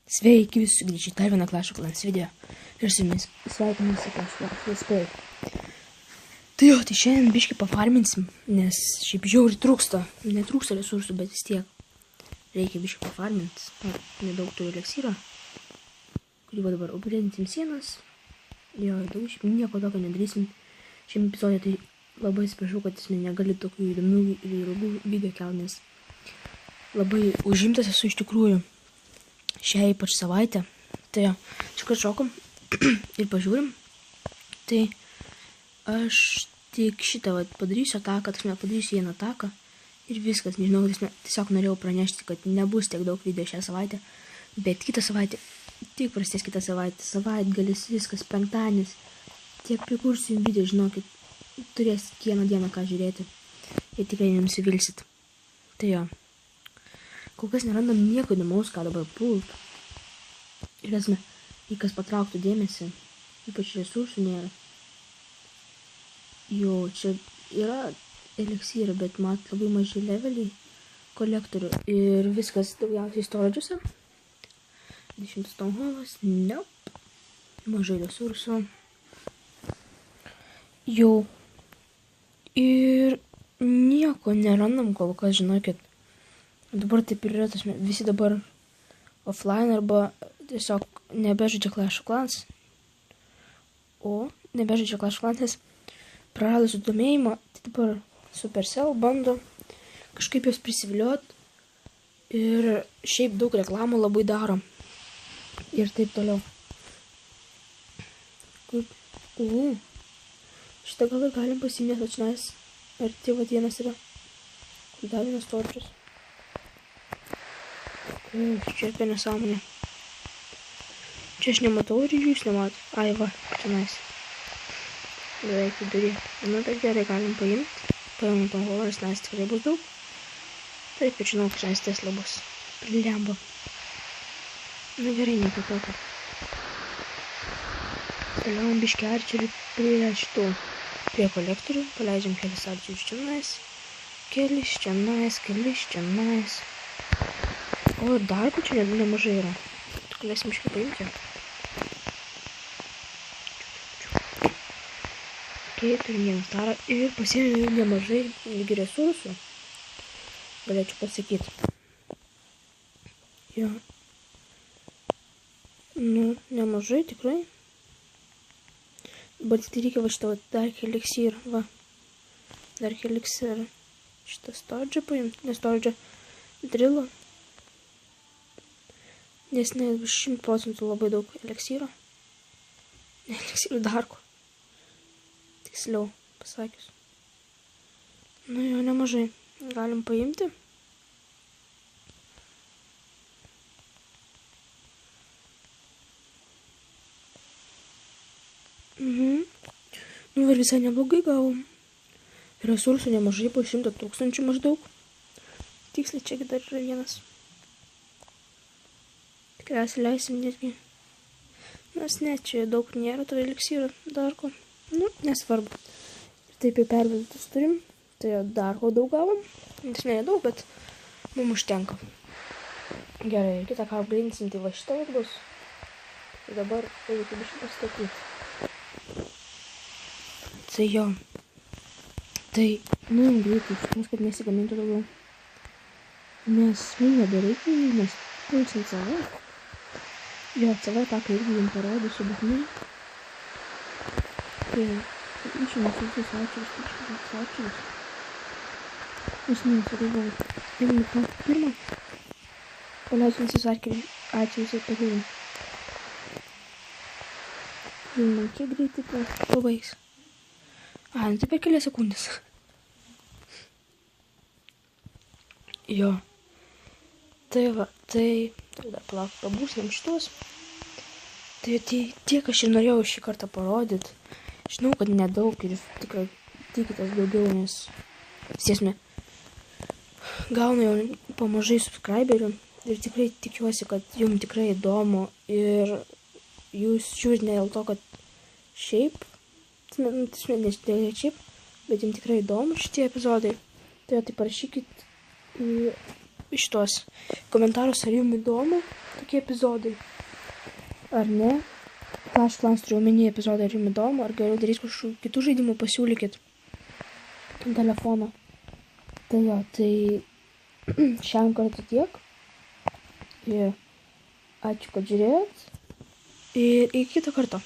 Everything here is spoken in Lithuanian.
Sveiki visi sugrįžę į dar vieną Clash of Clans video. Ir su jumis sveikinuosi Clash of Clans Play. Tai jo, tai šiandien biškį pafarminsim, nes šiaip žiauriai trūksta. Netrūksta resursų, bet vis tiek reikia biškį pafarminti. Nedaug turiu eleksyro, kurį va dabar upgradinsim sienas. Jo, daug šiaip nieko tokio nedarysim. Šiame epizode tai labai atsiprašau, kad jis negali tokių įdomių ir ilgų video kelt, nes labai užimtas esu iš tikrųjų. Šią ypač savaitę. Tai jo, čia šokom ir pažiūrim. Tai aš tik šitą padarysiu ataką, padarysiu vieną ataką ir viskas. Nežinau, tiesiog norėjau pranešti, kad nebus tiek daug video šią savaitę, bet kitą savaitę, tik prastės kitą savaitę, savaitgalis, viskas, penktadienis, tiek prikursim video, žinokit, turės kiekvieną dieną ką žiūrėti ir tikrai nenusivilsit. Tai jo. Kol kas nerandam nieko įdomaus, ką dabar pult. Ir esame, į kas patrauktų dėmesį, ypač resursų nėra. Jo, čia yra eleksyra, bet mat labai maži leveliai kolektorių. Ir viskas daugiausiai storadžiuose. 20 strongholdas, nope. Mažai resursų. Jo. Ir nieko nerandam kol kas, žinokit. Dabar taip ir yra, visi dabar offline arba tiesiog nebežaidžia Clash of Clans. O nebežaidžia Clash of Clans, nes praradus sudomėjimą, tai dabar Supercell bando kažkaip jos prisiviliot ir šiaip daug reklamų labai daro. Ir taip toliau. Šitą gal ir galim pasimėti atšnais. Ir tai vienas yra. Dar vienas torčius. Čia apie nesąmonę. Čia aš nematau ir jūs nematau. Ai va, čia nais. Beveik vidury. Nu, bet gerai galim paimti. Paimam tą holas, nes tikrai bus daug. Taip, ir žinau, kad šiandien Tesla bus. Prilemba. Nu gerai, nieko tokio. Toliau biškį arčerį prie šitų. Prie kolektorių. Paleidžiam kelis arčerius čia nais. Kelis čia nais, kelis čia nais. O ir darbo čia nemažai yra. Galėsim iškai paimti. Ok, turim vieną starą ir pasiėmėm nemažai lygi resursų. Galėčiau pasakyti. Jo. Nu, nemažai tikrai. Bet tai reikia va šitą Dark Elixir. Va. Dark Elixir. Šitą storage paimti. Ne storage. Drilo. Nes ne 100% labai daug eleksyro. Eleksyro darko. Tiksliau pasakius. Nu jo, nemažai. Galim paimti. Nu ir visai neblogai gavom. Resursų nemažai, po 100 000 maždaug. Tiksliai čia dar yra vienas. Tikriausiai leisim netgi. Nes ne, čia daug nėra to eleksyro darko. Nu, nesvarbu. Ir taip jau pervedytus turim. Tai jau darko daug gavom. Nes nedaug, bet mums užtenka. Gerai, kitą ką apgrinsim, tai va šitą bus. Tai dabar reikia biškį pastatyti. Tai jo. Tai, nu, greitai, nes kad nesigamintų daugiau. Nes mums nebereikia, nes pulsim save. Jo, savo ataką irgi jums parodysiu, bet ne. Tai, išėmės visus atšyrius. Aš nesugalvoju. Jeigu tą pirmą, paleidžiu visus atšyrius ir pažiūrim. Man kiek greitai pabaigs. Nu tai per kelias sekundės. Jo. Tai va, tai dar palauk, pabūsim šitos. Tai tiek aš ir norėjau šį kartą parodyti. Žinau, kad nedaug ir tikrai tikitės daugiau, nes sėsime gaunu jau pamažai subscriberių ir tikrai tikiuosi, kad jums tikrai įdomu ir jūs žiūrite ne dėl to, kad šiaip, ne šiaip, bet jums tikrai įdomu šitie epizodai. Tai parašykit į šitos komentarus, ar jums įdomu tokie epizodai, ar ne. Clash Clans turiu omeny epizodai, ar jums įdomu, ar geriau darys kažkokių kitų žaidimų, pasiūlykit telefoną. Tai jo, tai šiandien kartą tiek. Ir ačiū, kad žiūrėjot. Ir iki kito karto.